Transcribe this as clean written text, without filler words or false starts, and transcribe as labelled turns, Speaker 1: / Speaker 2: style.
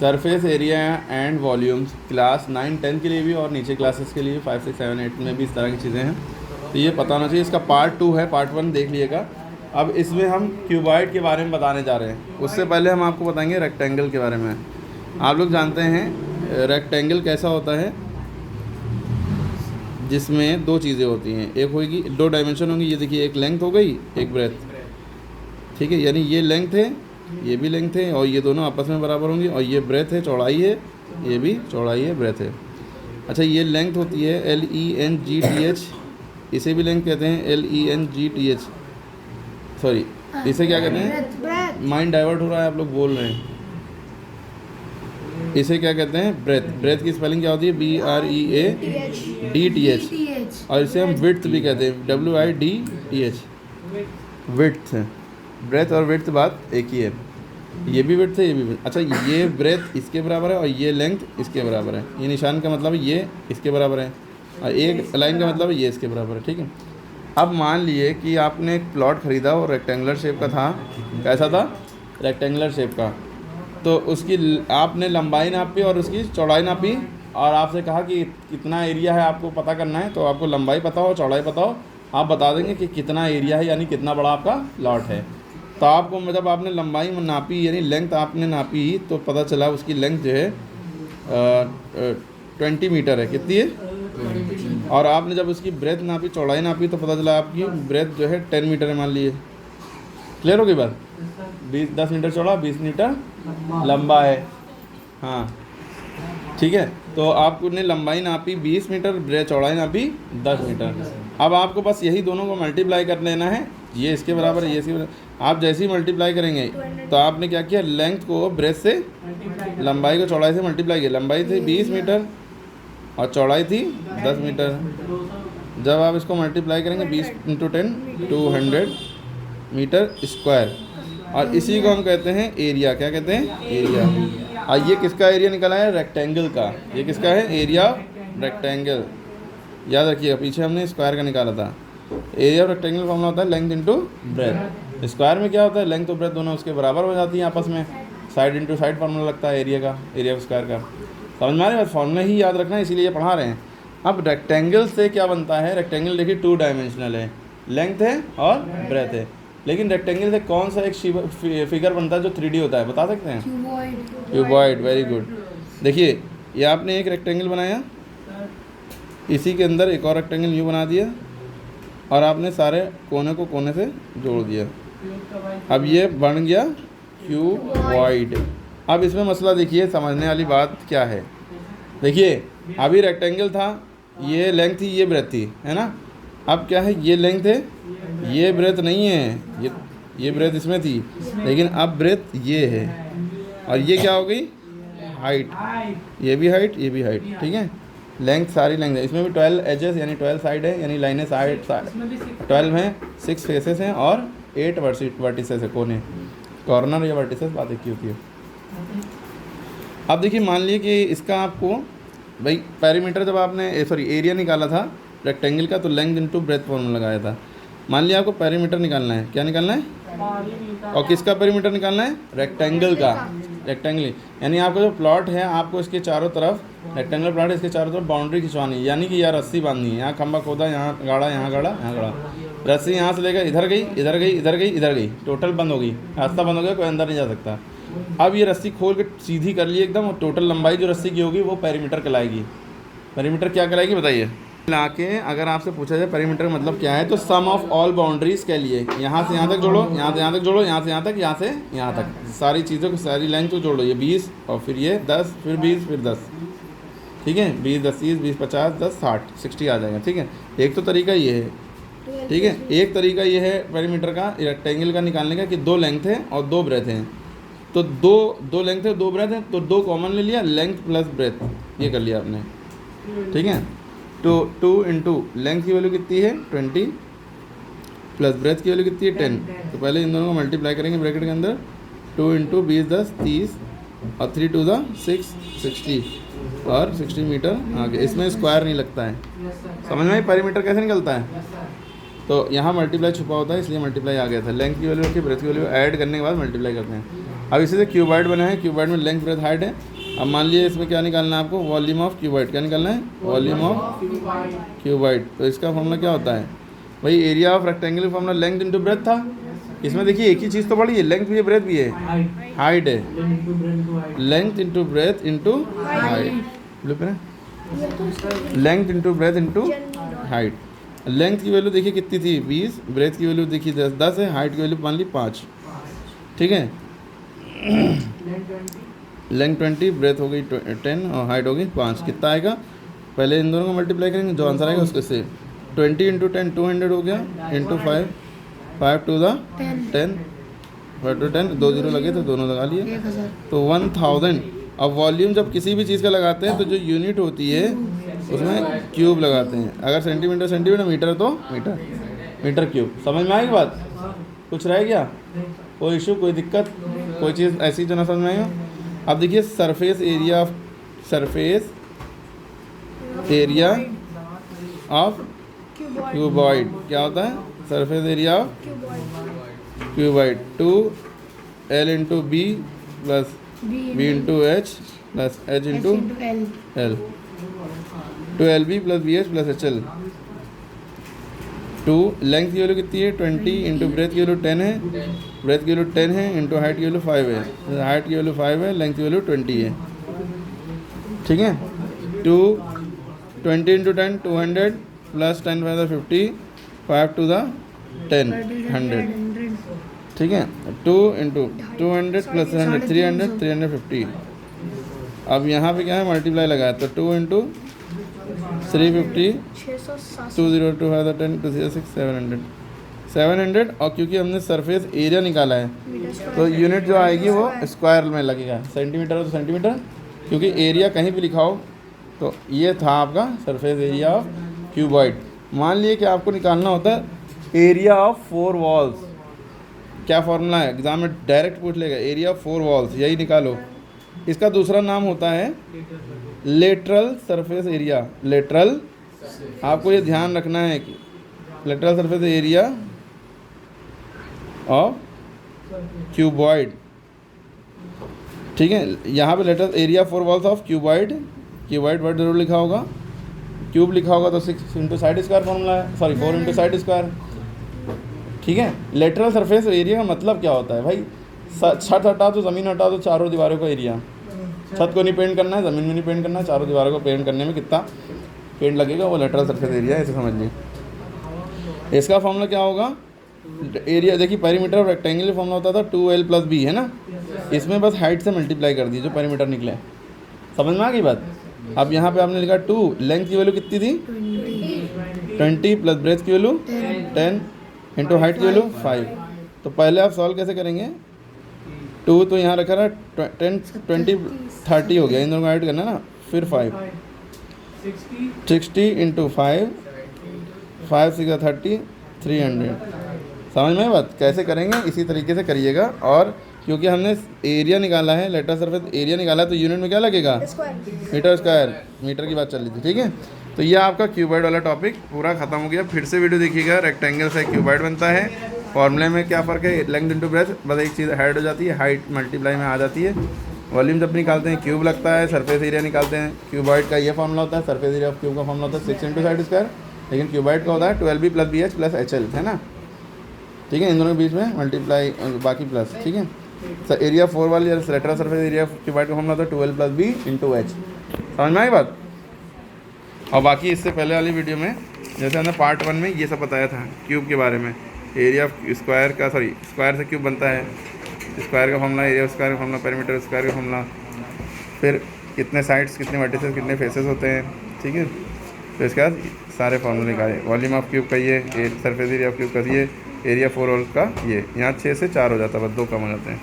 Speaker 1: Surface area and volumes class 9 10 के लिए भी और नीचे क्लासेस के लिए 5 6 7 8 में भी इस तरह की चीज़ें हैं, तो ये पता होना चाहिए। इसका पार्ट 2 है, पार्ट 1 देख लीजिएगा। अब इसमें हम क्यूबॉइड के बारे में बताने जा रहे हैं। उससे पहले हम आपको बताएंगे रेक्टेंगल के बारे में। आप लोग जानते हैं रेक्टेंगल कैसा होता है, जिसमें दो चीज़ें होती हैं, एक होगी 2 डायमेंशन होंगी। ये देखिए, एक लेंथ हो गई, एक ब्रेथ, ठीक है, यानी ये लेंथ है, ये भी लेंथ है, और ये दोनों आपस में बराबर होंगी, और ये ब्रेथ है, चौड़ाई है, ये भी चौड़ाई है, ब्रेथ है। अच्छा, ये लेंथ होती है LENGTH, इसे भी लेंथ कहते हैं LENGTH, सॉरी इसे क्या कहते हैं, माइंड डाइवर्ट हो रहा है, आप लोग बोल रहे हैं, इसे क्या कहते हैं, ब्रेथ। ब्रेथ की स्पेलिंग क्या होती है, BREADTH, और इसे हम विड्थ भी कहते हैं, WIDTH, विड्थ। ब्रेथ और विड्थ बात एक ही है, ये भी विड्थ है, ये भी विड्थ। अच्छा, ये ब्रेथ इसके बराबर है और ये लेंथ इसके बराबर है। ये निशान का मतलब है ये इसके बराबर है, और एक लाइन का मतलब है ये इसके बराबर है, ठीक है। अब मान लिए कि आपने एक प्लॉट ख़रीदा और रेक्टेंगुलर शेप का था। कैसा था, रेक्टेंगुलर शेप का। तो उसकी आपने लंबाई नापी और उसकी चौड़ाई नापी, और आपसे कहा कि कितना एरिया है आपको पता करना है। तो आपको लंबाई पता हो, चौड़ाई पता हो, आप बता देंगे कि कितना एरिया है, यानी कितना बड़ा आपका लॉट है। तो आपको जब आपने लंबाई में नापी, यानी लेंथ आपने नापी, तो पता चला उसकी लेंथ जो है 20 मीटर है। कितनी है, और आपने जब उसकी ब्रेथ नापी, चौड़ाई नापी, तो पता चला आपकी ब्रेथ जो है 10 मीटर है, मान लिए। क्लियर हो गई बात, 10 मीटर चौड़ा, 20 मीटर लंबा है, हाँ ठीक है। तो आपने लंबाई नापी 20 मीटर, ब्रेथ चौड़ाई नापी 10 मीटर। अब आपको बस यही दोनों को मल्टीप्लाई कर लेना है, ये इसके बराबर है, ये इसके बराबर। आप जैसे ही मल्टीप्लाई करेंगे तो आपने क्या किया, लेंथ को ब्रेथ से, लंबाई को चौड़ाई से मल्टीप्लाई किया। लंबाई थी 20 मीटर और चौड़ाई थी 10 मीटर। जब आप इसको मल्टीप्लाई करेंगे 20 × 10 200 मीटर स्क्वायर, और इसी को हम कहते हैं एरिया। क्या कहते हैं, एरिया। और ये किसका एरिया निकला है, रेक्टेंगल का। ये किसका है, एरिया रेक्टेंगल। याद रखिएगा, पीछे हमने स्क्वायर का निकाला था। एरिया ऑफ रेक्टेंगल फॉर्मूला होता है लेंथ इंटू ब्रेथ। स्क्वायर में क्या होता है, लेंथ और ब्रेथ दोनों उसके बराबर हो जाती हैं आपस में। साइड इंटू साइड फार्मूला लगता है एरिया का, एरिया ऑफ स्क्वायर का। समझ में आ रही है, फॉर्मूला ही याद रखना है, इसीलिए ये पढ़ा रहे हैं। अब रेक्टेंगल से क्या बनता है, रेक्टेंगल देखिए 2 डायमेंशनल है, लेंथ है और ब्रेथ है। लेकिन रेक्टेंगल से कौन सा एक फिगर बनता है जो 3D होता है, बता सकते हैं, क्यूबॉइड। Very good. देखिए, ये आपने एक रेक्टेंगल बनाया, इसी के अंदर एक और रेक्टेंगल यूँ बना दिया, और आपने सारे कोने को कोने से जोड़ दिया। अब ये बन गया क्यूबॉइड। अब इसमें मसला देखिए, समझने वाली बात क्या है। देखिए, अभी रेक्टेंगल था, ये लेंथ थी, ये ब्रेथ थी, है ना। अब क्या है, ये लेंथ है, ये ब्रेथ नहीं है, ये ब्रेथ इसमें थी, लेकिन अब ब्रेथ ये है, और ये क्या हो गई, हाइट। ये भी हाइट, ये भी हाइट, ठीक है। लेंथ, सारी लेंथ है। इसमें भी 12 एजेस यानी 12 साइड है, यानी लाइनें साइड 12 हैं, 6 फेसेस हैं और 8 वर्टिसेस है, कोने, कॉर्नर या वर्टिसेस बात एक ही होती है। अब देखिए, मान लीजिए कि इसका आपको भाई पेरीमीटर, जब आपने एरिया निकाला था रेक्टेंगल का, तो लेंथ इंटू ब्रेथ फॉर्मूला लगाया था। मान लिया आपको पेरीमीटर निकालना है, क्या निकालना है, और किसका पेरीमीटर निकालना है, रेक्टेंगल का। रेक्टेंगल यानी आपका जो प्लॉट है, आपको इसके चारों तरफ, रेक्टेंगल प्लॉट है, इसके चारों तरफ बाउंड्री खिंचवानी है, यानी कि यार रस्सी बांधनी है। यहाँ खंबा खोदा, यहाँ गाड़ा, यहाँ गाड़ा, यहाँ गाड़ा, रस्सी यहाँ से लेकर इधर गई, इधर गई, इधर गई, इधर गई, टोटल बंद हो गई, रास्ता बंद हो गया, कोई अंदर नहीं जा सकता। अब ये रस्सी खोल के सीधी कर ली एकदम, और टोटल लंबाई जो रस्सी की होगी वो पेरीमीटर कहलाएगी। पेरीमीटर क्या कहलाएगी बताइए। लाके अगर आपसे पूछा जाए पेरीमीटर मतलब क्या है, तो सम ऑफ ऑल बाउंड्रीज के लिए, यहाँ से यहाँ तक जोड़ो, यहाँ से यहाँ तक जोड़ो, यहाँ से यहाँ तक, यहाँ से यहाँ तक, सारी चीज़ों को, सारी लाइन को जोड़ो। ये 20 और फिर ये 10, फिर 20, फिर 10, ठीक है। 20 10 30 20 50 10 60 60 आ जाएगा, ठीक है। एक तो तरीका ये है, ठीक है। एक तरीका ये है पेरीमीटर का, रेक्टेंगल का निकालने का, कि 2 लेंथ है और 2 ब्रेथ हैं। तो दो लेंथ है, 2 ब्रेथ है, तो 2 कॉमन ले लिया, लेंथ प्लस ब्रेथ, ये कर लिया आपने, ठीक है। तो 2 इंटू लेंथ की वैल्यू कितनी है 20, प्लस ब्रेथ की वैल्यू कितनी है 10। तो पहले इन दोनों को मल्टीप्लाई करेंगे ब्रैकेट के अंदर, 2 इंटू 20 10 30, और 3 2 6 60, और 60 मीटर आगे। इसमें स्क्वायर नहीं लगता है, समझ में आई पेरीमीटर कैसे निकलता है। तो यहाँ मल्टीप्लाई छुपा होता है, इसलिए मल्टीप्लाई आ गया था। लेंथ की वैल्यू रखी, ब्रेथ की वैल्यू ऐड करने के बाद मल्टीप्लाई करते हैं। अब इसी से क्यूबॉइड बना है, क्यूबॉइड में लेंथ ब्रेथ हाइट है। अब मान लीजिए इसमें क्या निकालना है आपको, वॉल्यूम ऑफ क्यूबॉइड। क्या निकालना है, वॉल्यूम ऑफ क्यूबॉइड। तो इसका फॉर्मूला क्या होता है भाई, area of rectangular formula length into breadth था। इसमें देखिए एक ही चीज़ तो बड़ी है, लेंथ भी है ब्रेथ भी है, हाइट है, length into breadth into height, length into breadth into height. Length की वैल्यू देखिए कितनी थी 20, ब्रेथ की वैल्यू देखिए 10 है, हाइट की वैल्यू मान ली 5। ठीक है, लेंथ 20, ब्रेथ हो गई 10 और हाइट हो गई 5। कितना आएगा, पहले इन दोनों को मल्टीप्लाई करेंगे, जो आंसर आएगा उसके से 20 इंटू 10 200 हो गया, into 5 5 to the 10 5 to 10, 2 zero लगे तो दोनों लगा लिए, तो 1000। अब वॉल्यूम जब किसी भी चीज़ का लगाते हैं तो जो यूनिट होती है उसमें क्यूब लगाते हैं। अगर सेंटीमीटर सेंटीमीटर, मीटर तो मीटर, मीटर क्यूब। समझ में आएगी बात, कुछ रह गया, कोई इशू, कोई दिक्कत, कोई चीज़ ऐसी जो ना समझ में आई हो। अब देखिए surface area of, surface area of cuboid क्या होता है, surface area of cuboid 2L into B plus B into H plus H into L, 2LB plus BH plus HL। 2 length की वैल्यू कितनी है 20, इंटू ब्रेथ की value 10 है, breath की value 10 है, इंटू हाइट की वैल्यू 5 है, हाइट की वैल्यू 5 है, लेंथ की वैल्यू 20 है। ठीक है, 20 into 10 200 plus 10 by the 50, 5 to the 10 100। ठीक है, 2 इंटू 200 प्लस 100 300 350। अब यहाँ पे क्या है, मल्टीप्लाई लगाया तो 2 इंटू 350 2 0 2 5 10 2 0 6 700। और क्योंकि हमने सरफेस एरिया निकाला है तो यूनिट जो आएगी वो स्क्वायर में लगेगा, सेंटीमीटर हो तो सेंटीमीटर, क्योंकि एरिया कहीं भी लिखा हो। तो ये था आपका सरफेस एरिया ऑफ क्यूबॉइड। मान लिए कि आपको निकालना होता है एरिया ऑफ 4 वॉल्स। क्या फॉर्मूला है, एग्जाम में डायरेक्ट पूछ लेगा, एरिया ऑफ 4 वॉल्स, यही निकालो। इसका दूसरा नाम होता है लेटरल सरफेस एरिया। लेटरल, आपको ये ध्यान रखना है कि lateral surface area of cuboid. ठीक है, यहाँ पे lateral area 4 walls of cuboid, cuboid word जरूर लिखा होगा, क्यूब लिखा होगा तो 6 इंटू साइड स्क्वायर फॉर्मूला है, सॉरी 4 इंटू साइड स्क्वायर। ठीक है, लेटरल सरफेस एरिया का मतलब क्या होता है भाई, छत हटा दो, ज़मीन हटा दो, चारों दीवारों का एरिया। छत को नहीं पेंट करना है, ज़मीन में नहीं पेंट करना है, चारों दीवारों को पेंट करने में कितना पेंट लगेगा, वो लेटरल सरफेस एरिया है, ऐसे समझ लीजिए। इसका फॉर्मूला क्या होगा, एरिया देखिए पेरीमीटर ऑफ रेक्टेंगल फॉर्मूला होता था 2L प्लस B, है ना। इसमें बस हाइट से मल्टीप्लाई कर दी जो पेरीमीटर निकले। समझ में आ गई बात। अब यहाँ पे आपने लिखा 2, लेंथ की वैल्यू कितनी थी 20 प्लस ब्रेथ की वैल्यू 10 इंटू हाइट की वैल्यू 5। तो पहले आप सॉल्व कैसे करेंगे, 2 तो यहाँ रखा रहा 10 20 30 हो गया, इन दोनों को ऐड करना ना, फिर 5 60 इंटू 5 5 6 30 300। समझ में बात, कैसे करेंगे इसी तरीके से करिएगा। और क्योंकि हमने एरिया निकाला है, लेटरल सरफेस एरिया निकाला है, तो यूनिट में क्या लगेगा, मीटर स्क्वायर, मीटर की बात चल रही थी। ठीक है, तो ये आपका क्यूबॉइड वाला टॉपिक पूरा खत्म हो गया। फिर से वीडियो देखिएगा, रेक्टेंगल से क्यूबॉइड बनता है, फॉर्मूले में क्या फ़र्क है, लेंथ इंटू ब्रेथ, बस एक चीज़ हाइट हो जाती है, हाइट मल्टीप्लाई में आ जाती है। वॉल्यूम जब निकालते हैं क्यूब लगता है, सरफेस एरिया निकालते हैं, क्यूबॉइड का ये फॉर्मूला होता है, सरफेस एरिया ऑफ क्यूब का फॉर्मूला होता है 6 इंटू साइड स्क्वायर, लेकिन क्यूबॉइड का होता है 12B plus BH plus HL, है ना। ठीक है, इन दोनों के बीच में मल्टीप्लाई बाकी प्लस। ठीक है, सर एरिया 4 वाली लेटरल सरफेस एरिया क्यूबॉइड का फॉर्मूला होता है 12 प्लस B इंटू H। समझ में आई बात। और बाकी इससे पहले वाली वीडियो में जैसे हमने पार्ट 1 में ये सब बताया था क्यूब के बारे में, एरिया स्क्वायर का, सॉरी स्क्वायर से क्यूब बनता है, स्क्वायर का फॉर्मूला, एरिया स्क्वायर का फॉर्मूला, पेरीमीटर स्क्वायर का फॉर्मूला, फिर कितने साइड्स, कितने वर्टिसेस, कितने फेसेस होते हैं। ठीक है, तो इसके बाद सारे फॉर्मूले निकाले, वॉल्यूम ऑफ क्यूब का ये, सरफेस एरिया ऑफ क्यूब का ये, एरिया 4 वॉल का ये, यहाँ 6 से 4 हो जाता है, बस 2 कम हो जाते हैं।